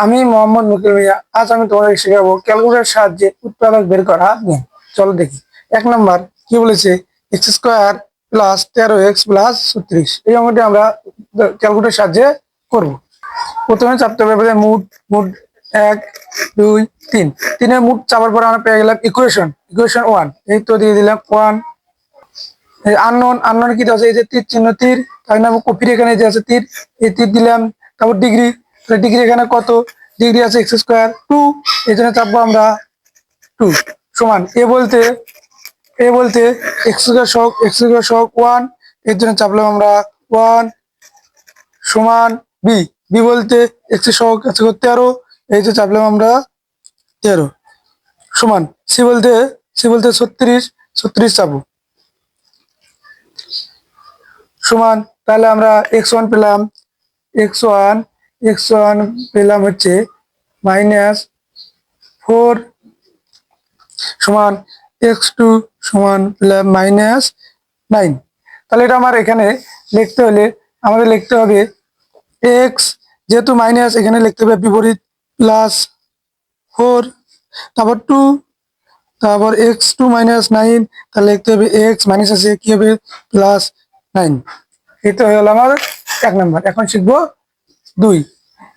আমি মোহাম্মদ মুকিল মিয়া। আজ আমি তোমাদের শেখাবো ক্যালকুলেটরের সাহায্যে উৎপাদক বের করা নিয়ে। চলো দেখি। 1 নাম্বার কি বলেছে, x square plus 13x plus 36। এই অঙ্কটি আমরা ক্যালকুলেটরের সাহায্যে করব। প্রথমে চাপতে হবে মুড। মুড 1 2 3। তিনের মুড চাপার পরে আমরা পেয়ে গেলাম ইকুয়েশন। ইকুয়েশন 1, এই তো দিয়ে দিলাম 1। এই আননোন, আননোন কি আছে, এই যে তীর চিহ্ন তীর, তাই না কপির এখানে যে আছে তীর, এই তীর দিলাম। তারপর ডিগ্রি, ডিগ্রি এখানে কত, ডিগ্রি আছে এক্স স্কোয়ার 2, এই জন্য চাপবো আমরা 2 সমান এ বলতে এক্স স্কোয়ার সহগ 1, এর জন্য চাপলাম আমরা 1 সমান বি। বি বলতে এক্স এর সহগ আছে 13, এই যে চাপলাম আমরা 13 সমান সি বলতে 36, 36 চাপবো সমান। তাহলে আমরা x1 পেলাম, x1 x1 পেলাম হচ্ছে -4 সমান x2 সমান পেলাম -9। তাহলে এটা আমার এখানে লিখতে হলে আমাদের লিখতে হবে x, যেহেতু মাইনাস এখানে লিখতে হবে বিপরীত +4, তারপর 2, তারপর x2 -9, তাহলে লিখতে হবে x মাইনাস আছে কি হবে +9। এটা হয়ে গেল আমার 1 নাম্বার। এখন শিখবো 2।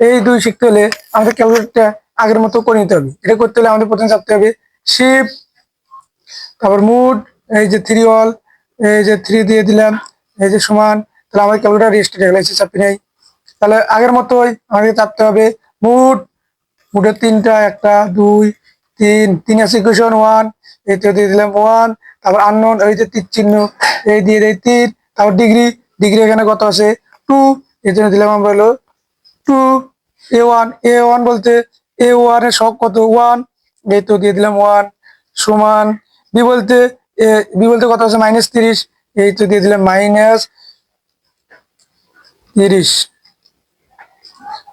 এই 2 শিখতে হলে আমাদের ক্যালকুলেটরটা আগের মতো করে নিতে হবে। এটা করতে হলে আমাদের প্রথমে চাপতে হবে শিফট, তারপর মুড, এই যে 3 অল, এই যে 3 দিয়ে দিলাম, এই যে সমান। তাহলে আমাদের ক্যালকুলেটর রেজিস্টার হয়ে গেছে, চাপি নাই। তাহলে আগের মতোই আমাকে চাপতে হবে মুড। মুডের 3টা, 1 2 3, 3 আছে ইকুয়েশন 1, এই তো দিয়ে দিলাম 1। তারপর আননোন, এই যে তীর চিহ্ন, এই দিয়ে দেয় তীর। তারপর ডিগ্রি, ডিগ্রি এখানে কত আছে 2, এই জন্য দিলাম আমরা হলো 2। এ ওয়ান বলতে এ1 এর সহগ কত 1, এই তো দিয়ে দিলাম 1 সমান বি বলতে বি বলতে কত আছে -30, এই তো দিয়ে দিলাম -30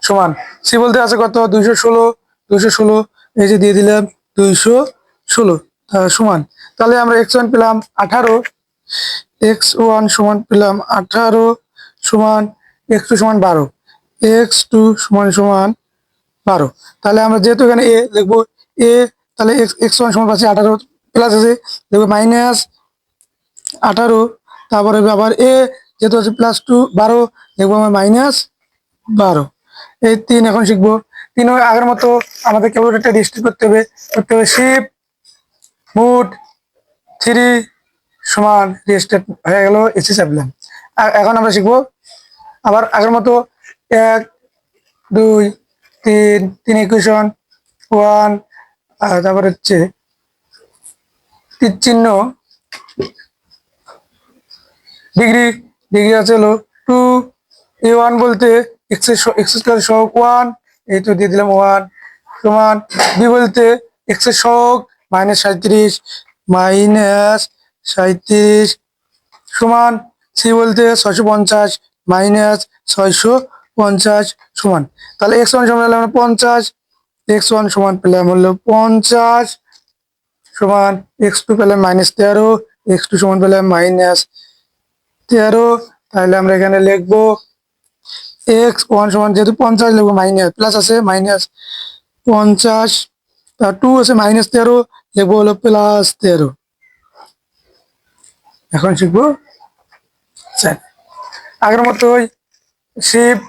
সমান সি বলতে আছে কত 216, 216, এই যে দিয়ে দিলাম 216 সমান। তাহলে আমরা x1 পেলাম 18, x1 সমান পেলাম 18 সমান x2 সমান 12, x2 সমান সমান 12। তাহলে আমরা যেহেতু এখানে এ লিখবো এ, তাহলে x1 সমান পাচ্ছি 18 প্লাস আছে দেখবো -18, তারপরে আবার এ যেহেতু আছে +2 12, দেখবো আমার -12। এই 3 এখন শিখবো। 3 আগের মতো আমাদের ক্যালকুলেটরটা রেজিস্টার করতে হবে শিফট মুড 3 সমান রেজিস্টার হয়ে গেল, এসি চাপলাম। এখন আমরা শিখবো আবার আগের মতো 1 2 3, 3 ইকুয়েশন 1, তারপর হচ্ছে তীর চিহ্ন ডিগ্রি, ডিগ্রি আছে হলো 2। এ1 বলতে এক্স স্কোয়ার সহগ 1, এই তো দিয়ে দিলাম 1 সমান বি বলতে এক্স এর সহগ -37, -37 সমান সি বলতে 650 -650 সমান। তাহলে x1 সমান পেলাম 50, x1 সমান পেলাম হলো 50 সমান x2 পেলাম -13, x2 সমান পেলাম -13। তাহলে আমরা এখানে লিখবো x1 সমান যেহেতু 50 লিখবো মাইনাস, প্লাস আছে -50, তার 2 আছে -13, লিখবো হলো +13। এখন শিখবো আগের মতোই শিফট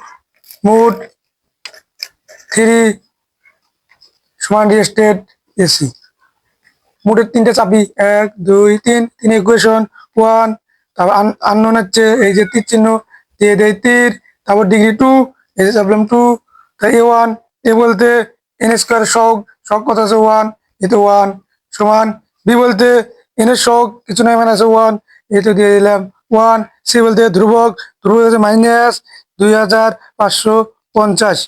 মুড 3 সমান রেজিস্টার্ড এসি। মুডের 3টে চাপি 1 2 3, 3 ইকুয়েশন 1, তারপর আননোন হচ্ছে এই যে তীর চিহ্ন দিয়ে দেয় তীর, তারপর ডিগ্রি 2, এই যে চাপলাম 2। তাই এ1, এ বলতে এন স্কোয়ার সহগ কত আছে 1, এই তো 1 সমান বি বলতে এন এর সহগ কিছু নাই মানে আছে 1, এই তো দিয়ে দিলাম 1। সি বলতে ধ্রুবক, ধ্রুবক আছে -2550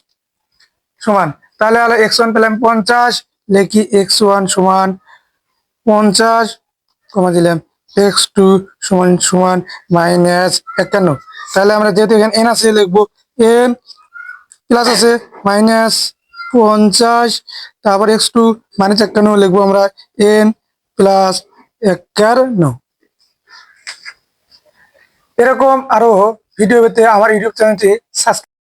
সমান। তাহলে x1 পেলাম 50, লিখি x1 সমান 50 কমা দিলাম x2 সমান সমান -51। তাহলে আমরা যেহেতু এখানে n আছে লিখবো n প্লাস আছে -50, তারপর x2 -51 লিখবো আমরা n প্লাস 51। এরকম আরো ভিডিও পেতে আমার ইউটিউব চ্যানেলটি সাবস্ক্রাইব